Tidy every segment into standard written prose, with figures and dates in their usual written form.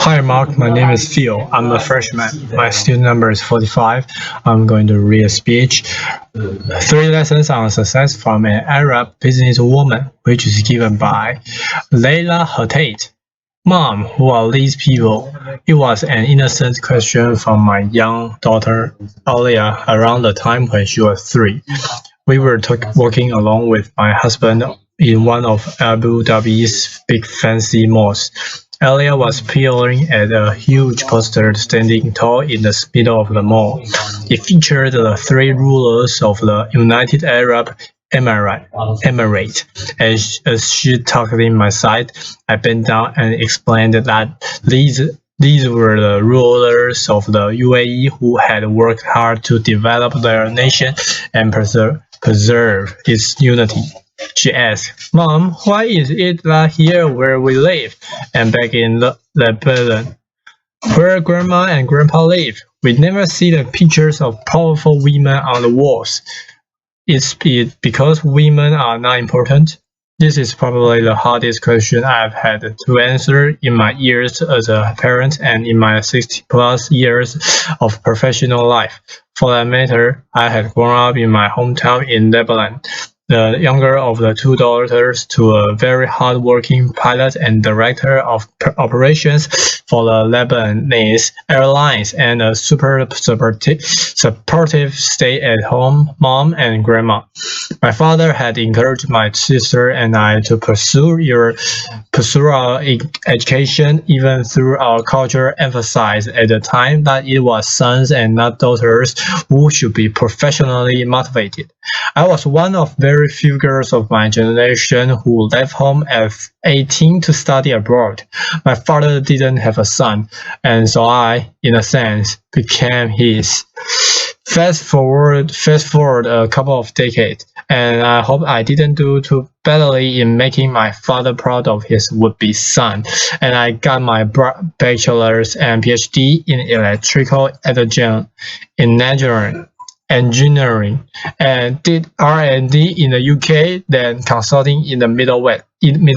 Hi Mark, my name is Phil. I'm a freshman. My student number is 45. I'm going to read a speech. Three lessons on success from an Arab businesswoman, which is given by Leila Hoteit. Mom, who are these people? It was an innocent question from my young daughter Alia around the time when she was 3. We were walking along with my husband in one of Abu Dhabi's big fancy malls. Alia was peering at a huge poster standing tall in the middle of the mall. It featured the 3 rulers of the United Arab Emirate. As she tucked in my side, I bent down and explained that these were the rulers of the UAE who had worked hard to develop their nation and preserve its unity. She asked, Mom, why is it that here where we live, and back in Lebanon, where Grandma and Grandpa live, we never see the pictures of powerful women on the walls? Is it because women are not important? This is probably the hardest question I've had to answer in my years as a parent and in my 60-plus years of professional life. For that matter, I had grown up in my hometown in Lebanon, the younger of the 2 daughters to a very hard-working pilot and director of operations for the Lebanese Airlines and a super supportive stay-at-home mom and grandma. My father had encouraged my sister and I to pursue our education, even though our culture emphasized at the time that it was sons and not daughters who should be professionally motivated. I was one of very few girls of my generation who left home at 18 to study abroad. My father didn't have a son, and so I, in a sense, became his. Fast forward a couple of decades, and I hope I didn't do too badly in making my father proud of his would-be son, and I got my bachelor's and PhD in electrical engineering, and did R&D in the UK, then consulting in the Middle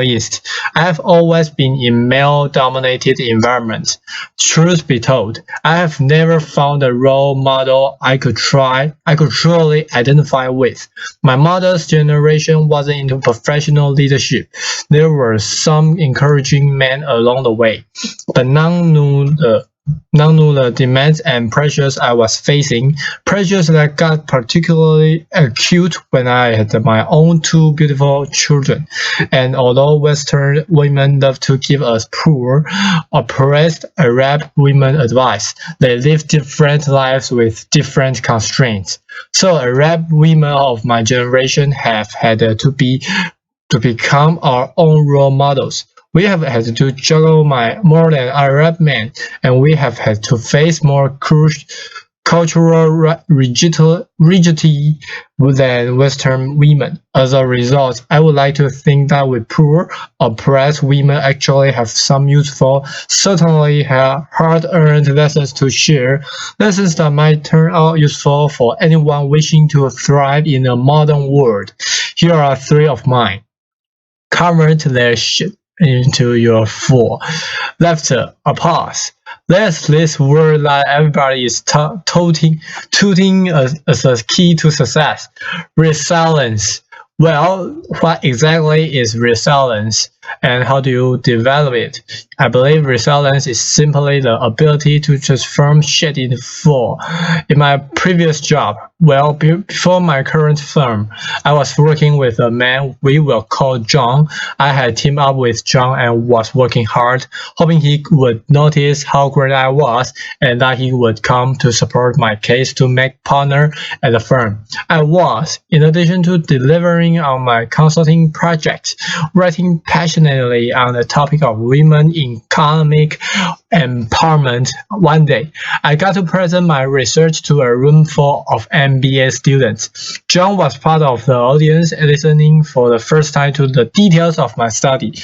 East. I have always been in male-dominated environments. Truth be told, I have never found a role model I could truly identify with. My mother's generation wasn't into professional leadership. There were some encouraging men along the way, but none knew the demands and pressures I was facing, pressures that got particularly acute when I had my own 2 beautiful children. And although Western women love to give us poor, oppressed Arab women advice, they live different lives with different constraints. So Arab women of my generation have had to become our own role models. We have had to juggle more than Arab men, and we have had to face more cultural rigidity than Western women. As a result, I would like to think that we poor, oppressed women actually have some useful, certainly hard-earned lessons to share, lessons that might turn out useful for anyone wishing to thrive in a modern world. Here are 3 of mine. Convert their shit into your 4. Laughter, applause. There's this word that everybody is tooting as a key to success. Resilience. Well, what exactly is resilience, and how do you develop it? I believe resilience is simply the ability to transform shit into full. In my previous job, before my current firm, I was working with a man we will call John. I had teamed up with John and was working hard, hoping he would notice how great I was and that he would come to support my case to make partner at the firm. I was, in addition to delivering on my consulting projects, writing passionately on the topic of women in economic empowerment. One day, I got to present my research to a room full of MBA students. John was part of the audience, listening for the first time to the details of my study.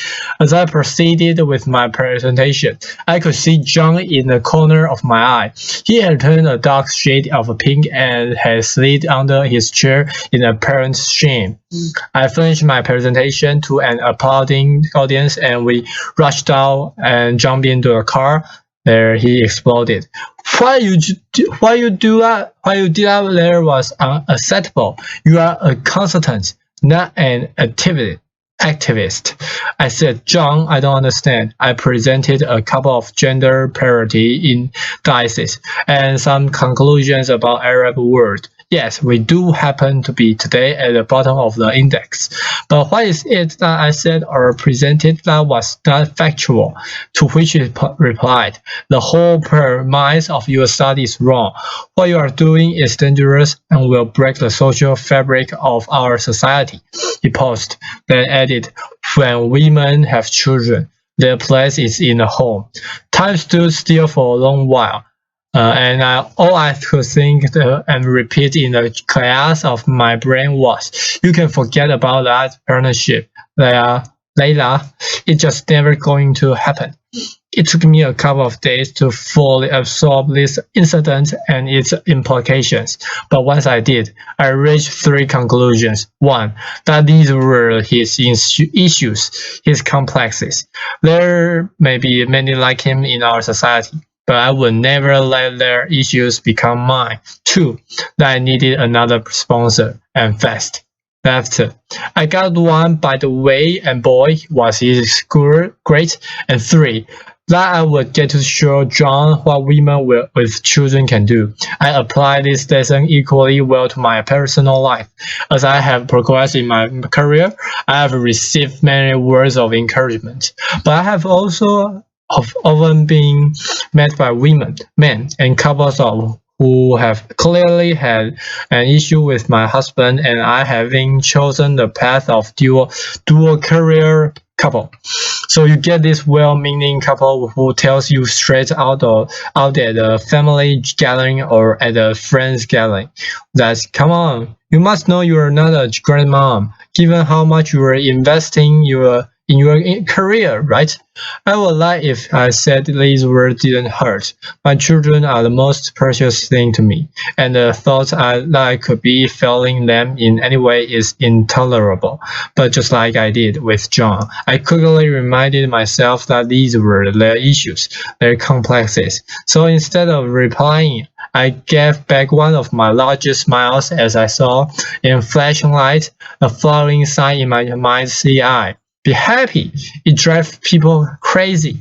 As I proceeded with my presentation, I could see John in the corner of my eye. He had turned a dark shade of pink and had slid under his chair in apparent shame. I finished my presentation to an applauding audience, and we rushed out and jumped into a car. There he exploded. Why you did that there was unacceptable. You are a consultant, not an activist. I said, John, I don't understand. I presented a couple of gender parity indices and some conclusions about Arab world. Yes, we do happen to be today at the bottom of the index. But what is it that I said or presented that was not factual? To which he replied, the whole premise of your study is wrong. What you are doing is dangerous and will break the social fabric of our society. He paused, then added, when women have children, their place is in the home. Time stood still for a long while. All I could think and repeat in the chaos of my brain was, you can forget about that partnership, Leila. It's just never going to happen. It took me a couple of days to fully absorb this incident and its implications, but once I did, I reached three conclusions. One, that these were his issues, his complexes. There may be many like him in our society, but I would never let their issues become mine. Two, that I needed another sponsor, and fast. Left. I got one, by the way, and boy, was his score great. And three, that I would get to show John what women with children can do. I applied this lesson equally well to my personal life. As I have progressed in my career, I have received many words of encouragement, but I have also often been met by women, men, and couples who have clearly had an issue with my husband and I having chosen the path of dual career couple. So you get this well-meaning couple who tells you straight out at a family gathering or at a friend's gathering that, come on, you must know you are not a grandmom, given how much you are investing in your career, right? I would lie if I said these words didn't hurt. My children are the most precious thing to me, and the thought that I could be failing them in any way is intolerable. But just like I did with John, I quickly reminded myself that these were their issues, their complexes. So instead of replying, I gave back one of my largest smiles as I saw, in flashing light, a flowering sign in my mind's eye. Be happy. It drives people crazy.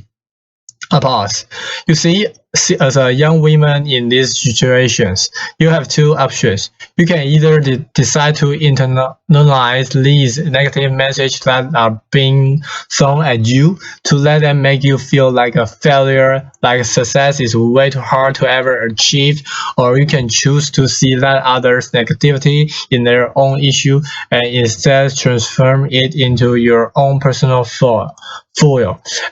A pause. You see, as a young woman in these situations, you have two options. You can either decide to internalize these negative messages that are being thrown at you, to let them make you feel like a failure, like success is way too hard to ever achieve, or you can choose to see that others' negativity in their own issue and instead transform it into your own personal foil.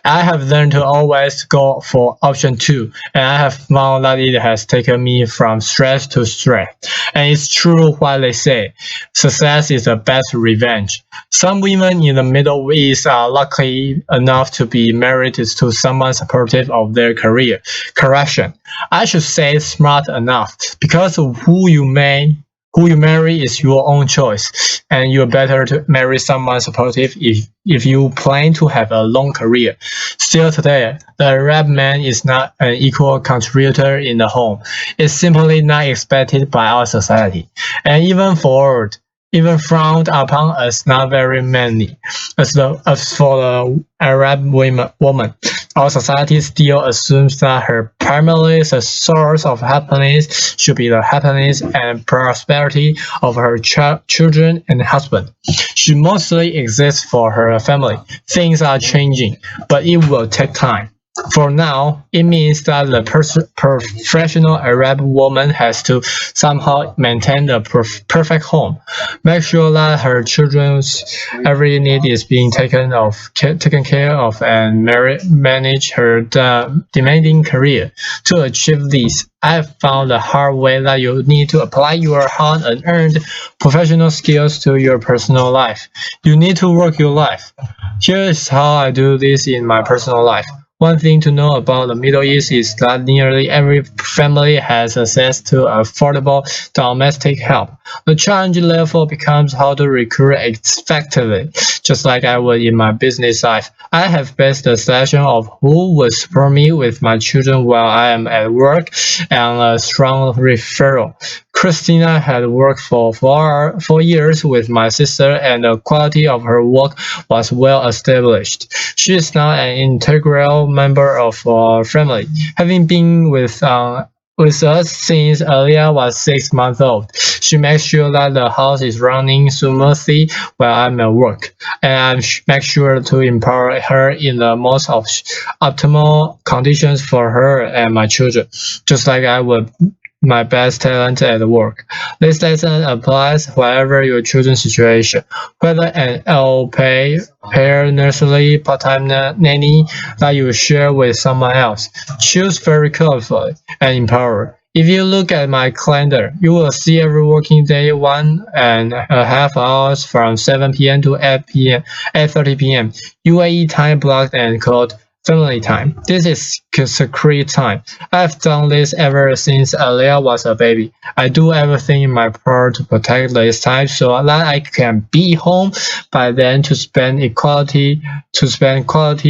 I have learned to always go for option 2, and I have found that it has taken me from stress to stress. And it's true what they say, success is the best revenge. Some women in the Middle East are lucky enough to be married to someone supportive of their career. Correction, I should say smart enough, because who you marry is your own choice, and you're better to marry someone supportive if you plan to have a long career. Still today, the Arab man is not an equal contributor in the home. It's simply not expected by our society, and even frowned upon as not very manly. As for the Arab woman, our society still assumes that her primary source of happiness should be the happiness and prosperity of her children and husband. She mostly exists for her family. Things are changing, but it will take time. For now, it means that the professional Arab woman has to somehow maintain the perfect home, make sure that her children's every need is being taken care of, and manage her demanding career. To achieve this, I have found the hard way that you need to apply your hard-earned professional skills to your personal life. You need to work your life. Here is how I do this in my personal life. One thing to know about the Middle East is that nearly every family has access to affordable domestic help. The challenge level becomes how to recruit effectively. Just like I would in my business life, I have based the selection of who will support me with my children while I am at work on a strong referral. Christina had worked for 4 years with my sister, and the quality of her work was well established. She is now an integral member of our family, having been with us since Alia was 6 months old. She makes sure that the house is running smoothly while I'm at work, and I make sure to empower her in the most optimal conditions for her and my children, just like I would my best talent at work. This lesson applies wherever your children's situation, whether an LP, pair nursery, part-time nanny that you share with someone else. Choose very carefully and empower. If you look at my calendar, you will see every working day 1.5 hours from 7 p.m. to 8:30 p.m. UAE time blocked and called family time. This is secret time. I've done this ever since Alia was a baby. I do everything in my power to protect this time so that I can be home by then to spend quality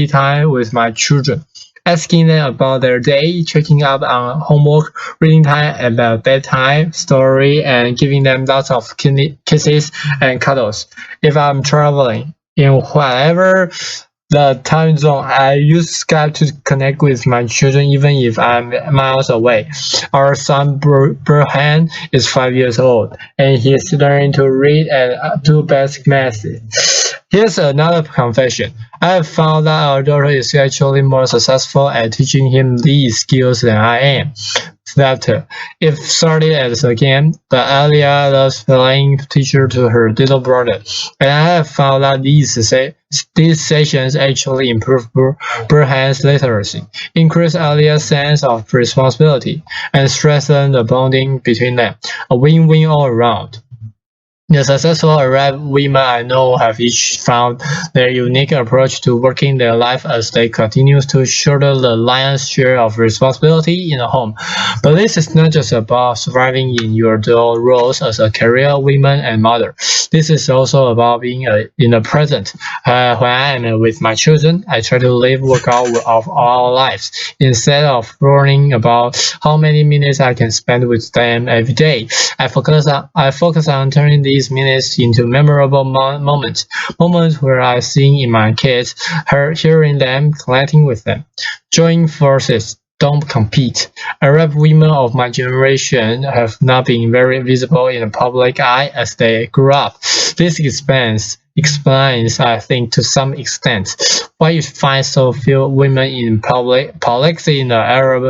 time with my children. Asking them about their day, checking up on homework, reading time about bedtime story, and giving them lots of kisses and cuddles. If I'm traveling in whatever the time zone, I use Skype to connect with my children even if I'm miles away. Our son Burhan is 5 years old, and he's learning to read and do basic math. Here's another confession. I have found that our daughter is actually more successful at teaching him these skills than I am. That if started as a game, but Alia loves playing teacher to her little brother, and I have found that these sessions actually improve Burhan's literacy, increase Alia's sense of responsibility, and strengthen the bonding between them. A win-win all around. The successful Arab women I know have each found their unique approach to working their life as they continue to shoulder the lion's share of responsibility in the home. But this is not just about surviving in your dual roles as a career woman and mother. This is also about being in the present. When I am with my children, I try to live workout of our lives instead of worrying about how many minutes I can spend with them every day. I focus on turning these minutes into memorable moments where I sing in my kids, hearing them, connecting with them. Join forces, don't compete. Arab women of my generation have not been very visible in the public eye as they grew up. This explains, I think, to some extent, why you find so few women in politics in the Arab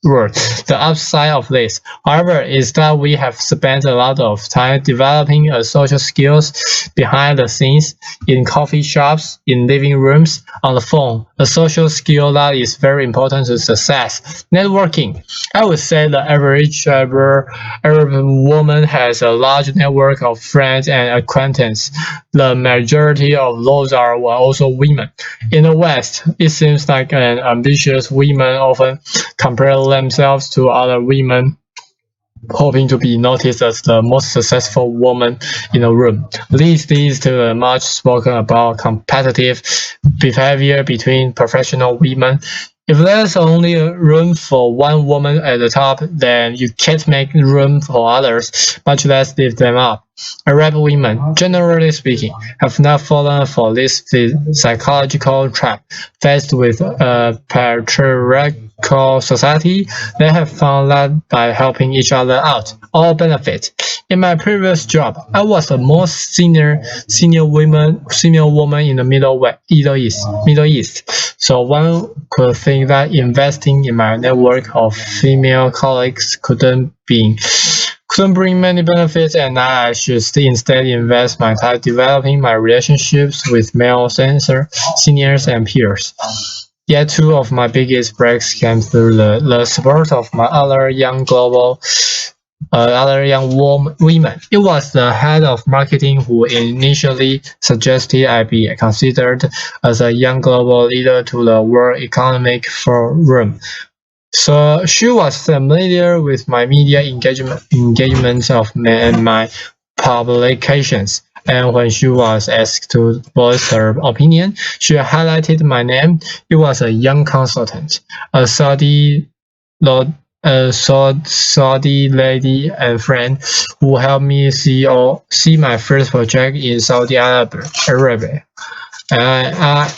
world. The upside of this, however, is that we have spent a lot of time developing social skills behind the scenes, in coffee shops, in living rooms, on the phone, a social skill that is very important to success. Networking. I would say the average Arab woman has a large network of friends and acquaintances. The majority of those are also women. In the West, it seems like an ambitious women often compare themselves to other women, hoping to be noticed as the most successful woman in the room. This leads to the much spoken about competitive behavior between professional women. If there's only room for one woman at the top, then you can't make room for others, much less lift them up. Arab women, generally speaking, have not fallen for this psychological trap. Faced with a patriarchal society, they have found that by helping each other out, all benefit. In my previous job, I was the most senior woman in the Middle East. So one could think that investing in my network of female colleagues couldn't bring many benefits, and I should instead invest my time developing my relationships with male seniors and peers. Yet two of my biggest breaks came through the support of my other young global other young women. It was the head of marketing who initially suggested I be considered as a young global leader to the World Economic Forum. So she was familiar with my media engagements of and my publications. And when she was asked to voice her opinion, she highlighted my name. It was a young consultant, a Saudi lady and friend who helped me see my first project in Saudi Arabia. And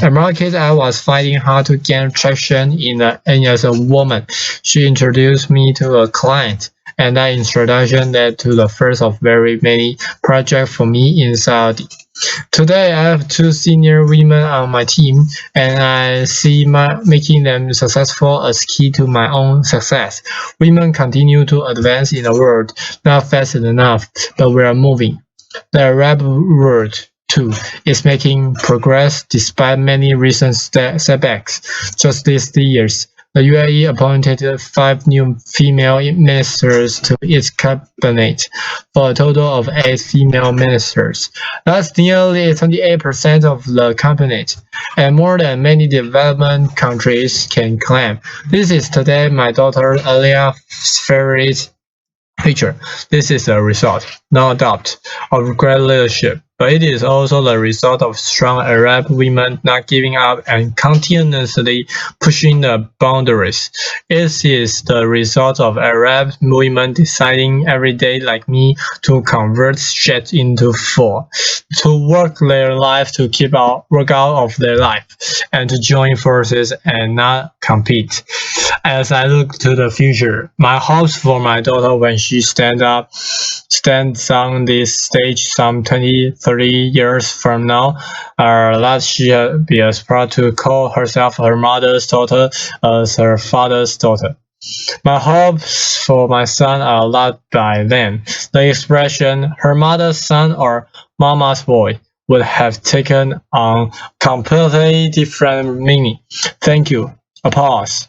a market I was finding hard to gain traction and as a woman, she introduced me to a client, and that introduction led to the first of very many projects for me in Saudi. Today, I have two senior women on my team, and I see making them successful as key to my own success. Women continue to advance in the world, not fast enough, but we are moving. The Arab world, too, is making progress despite many recent setbacks. Just these years, the UAE appointed 5 new female ministers to its cabinet, for a total of 8 female ministers. That's nearly 28% of the cabinet, and more than many development countries can claim. This is today my daughter Alia's favorite picture. This is a result, no doubt, of great leadership, but it is also the result of strong Arab women not giving up and continuously pushing the boundaries. It is the result of Arab women deciding every day, like me, to convert shit into full, to work their life to work out of their life, and to join forces and not compete. As I look to the future, my hopes for my daughter when she stands on this stage some 20, 30 years from now are that she be as proud to call herself her mother's daughter as her father's daughter. My hopes for my son are not by then. The expression her mother's son or mama's boy would have taken on completely different meaning. Thank you. A pause.